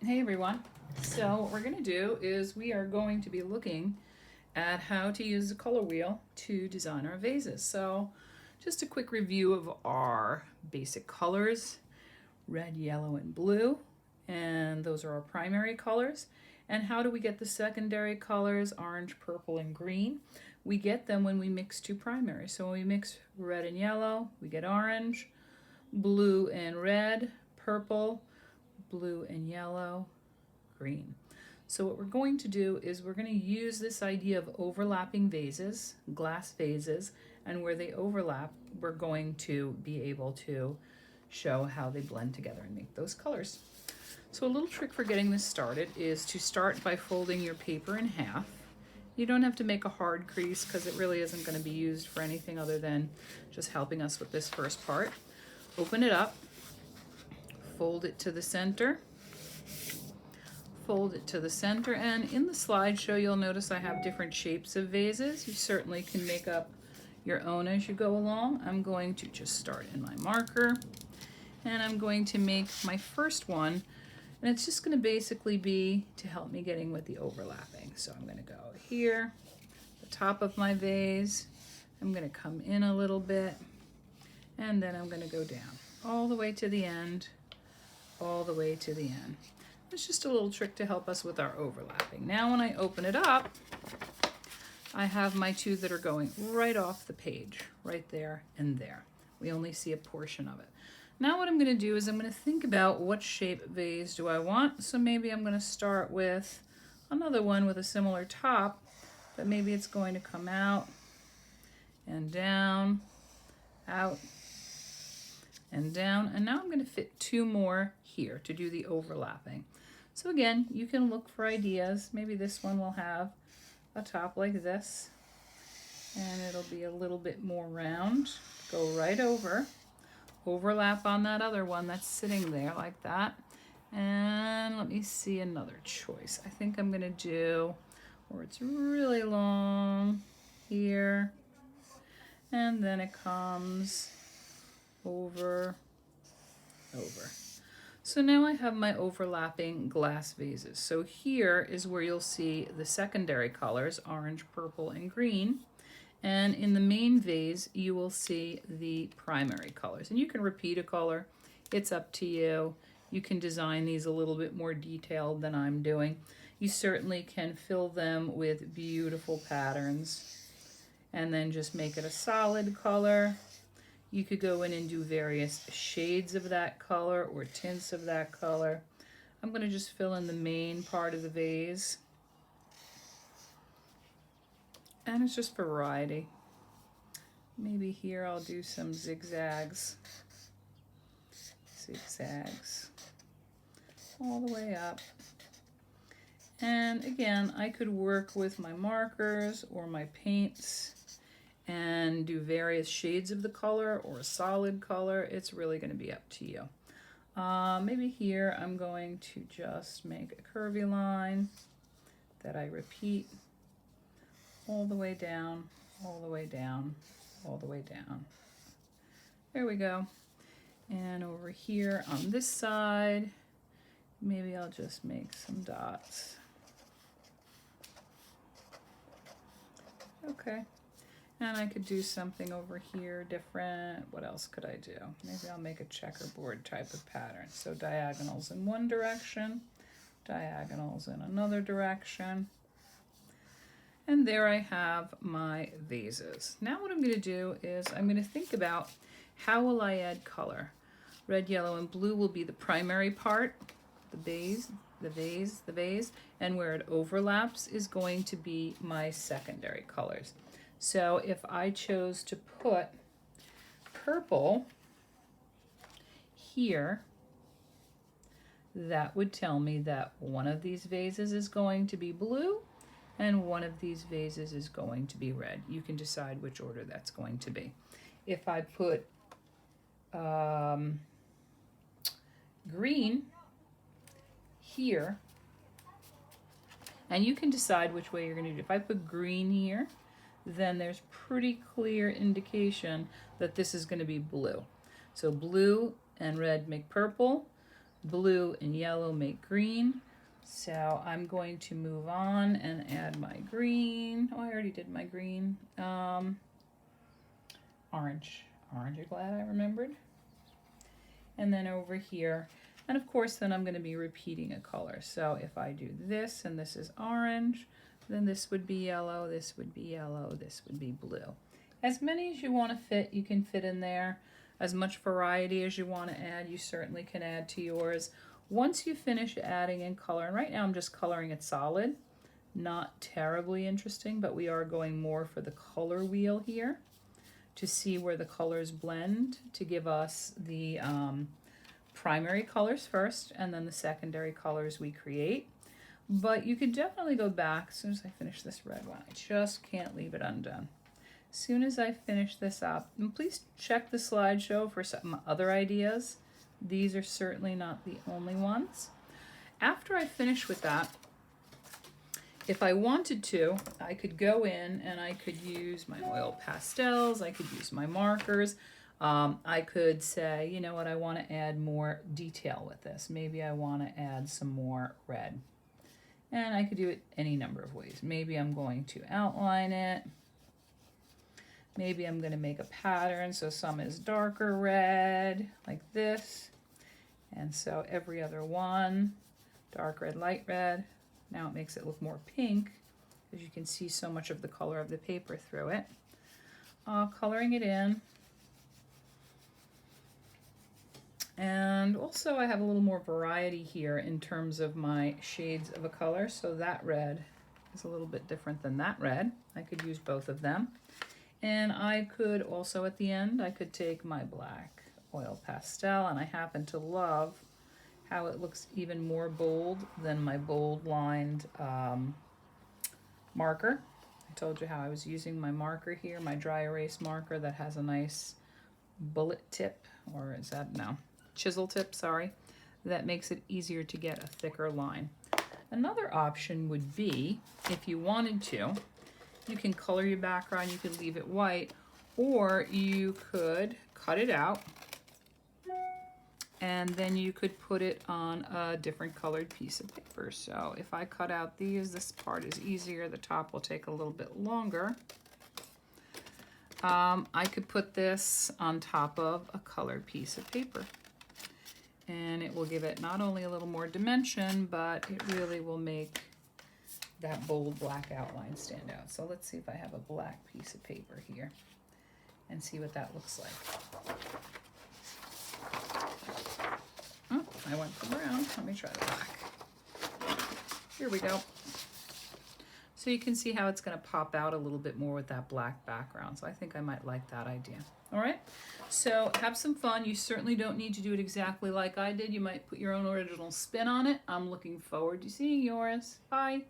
Hey everyone. So what we're going to do is we are going to be looking at how to use the color wheel to design our vases. So just a quick review of our basic colors: red, yellow, and blue. And those are our primary colors. And how do we get the secondary colors, orange, purple, and green? We get them when we mix two primaries. So when we mix red and yellow, we get orange, blue and red, purple, blue and yellow, green. So what we're going to do is we're going to use this idea of overlapping vases, glass vases, and where they overlap, we're going to be able to show how they blend together and make those colors. So a little trick for getting this started is to start by folding your paper in half. You don't have to make a hard crease because it really isn't going to be used for anything other than just helping us with this first part. Open it up, fold it to the center, fold it to the center, and in the slideshow you'll notice I have different shapes of vases. You certainly can make up your own as you go along. I'm going to just start in my marker, and I'm going to make my first one, and it's just going to basically be to help me getting with the overlapping. So I'm going to go here, the top of my vase, I'm going to come in a little bit, and then I'm going to go down all the way to the end, all the way to the end. It's just a little trick to help us with our overlapping. Now when I open it up, I have my two that are going right off the page, right there and there. We only see a portion of it. Now what I'm going to do is I'm going to think about what shape vase do I want. So maybe I'm going to start with another one with a similar top, but maybe it's going to come out and down, out and down. And now I'm going to fit two more here to do the overlapping. So again, you can look for ideas. Maybe this one will have a top like this, and it'll be a little bit more round. Go right over, overlap on that other one that's sitting there like that. And let me see another choice. I think I'm gonna do where it's really long here, and then it comes over. So now I have my overlapping glass vases. So here is where you'll see the secondary colors, orange, purple, and green. And in the main vase, you will see the primary colors. And you can repeat a color. It's up to you. You can design these a little bit more detailed than I'm doing. You certainly can fill them with beautiful patterns and then just make it a solid color. You could go in and do various shades of that color or tints of that color. I'm going to just fill in the main part of the vase. And it's just variety. Maybe here I'll do some zigzags. Zigzags. All the way up. And again, I could work with my markers or my paints and do various shades of the color or a solid color. It's really going to be up to you. Maybe here I'm going to just make a curvy line that I repeat all the way down, all the way down, all the way down. There we go. And over here on this side, maybe I'll just make some dots. Okay. And I could do something over here different. What else could I do? Maybe I'll make a checkerboard type of pattern. So diagonals in one direction, diagonals in another direction. And there I have my vases. Now what I'm going to do is I'm going to think about how will I add color. Red, yellow, and blue will be the primary part, the vase, and where it overlaps is going to be my secondary colors. So if I chose to put purple here, that would tell me that one of these vases is going to be blue and one of these vases is going to be red. You can decide which order that's going to be. If I put green here, and you can decide which way you're going to do it. If I put green here, then there's pretty clear indication that this is going to be blue. So blue and red make purple, blue and yellow make green. So I'm going to move on and add my green. Oh, I already did my green. Orange. Orange, you're glad I remembered. And then over here, and of course then I'm going to be repeating a color. So if I do this and this is orange, then this would be yellow, this would be yellow, this would be blue. As many as you want to fit, you can fit in there. As much variety as you want to add, you certainly can add to yours. Once you finish adding in color, and right now I'm just coloring it solid, not terribly interesting, but we are going more for the color wheel here to see where the colors blend to give us the primary colors first and then the secondary colors we create. But you could definitely go back as soon as I finish this red one. I just can't leave it undone. As soon as I finish this up, and please check the slideshow for some other ideas. These are certainly not the only ones. After I finish with that, if I wanted to, I could go in and I could use my oil pastels, I could use my markers. I could say, you know what, I want to add more detail with this. Maybe I want to add some more red. And I could do it any number of ways. Maybe I'm going to outline it. Maybe I'm going to make a pattern so some is darker red, like this. And so every other one, dark red, light red. Now it makes it look more pink because you can see so much of the color of the paper through it. Coloring it in. And also I have a little more variety here in terms of my shades of a color. So that red is a little bit different than that red. I could use both of them. And I could also at the end, I could take my black oil pastel, and I happen to love how it looks even more bold than my bold lined marker. I told you how I was using my marker here, my dry erase marker that has a nice bullet tip, or is that, no, chisel tip, sorry. That makes it easier to get a thicker line. Another option would be, if you wanted to, you can color your background, you could leave it white, or you could cut it out and then you could put it on a different colored piece of paper. So if I cut out these, this part is easier, the top will take a little bit longer. I could put this on top of a colored piece of paper, and it will give it not only a little more dimension, but it really will make that bold black outline stand out. So let's see if I have a black piece of paper here and see what that looks like. Oh, I went for brown. Let me try the black. Here we go. So you can see how it's going to pop out a little bit more with that black background. So I think I might like that idea. All right, so have some fun. You certainly don't need to do it exactly like I did. You might put your own original spin on it. I'm looking forward to seeing yours. Bye.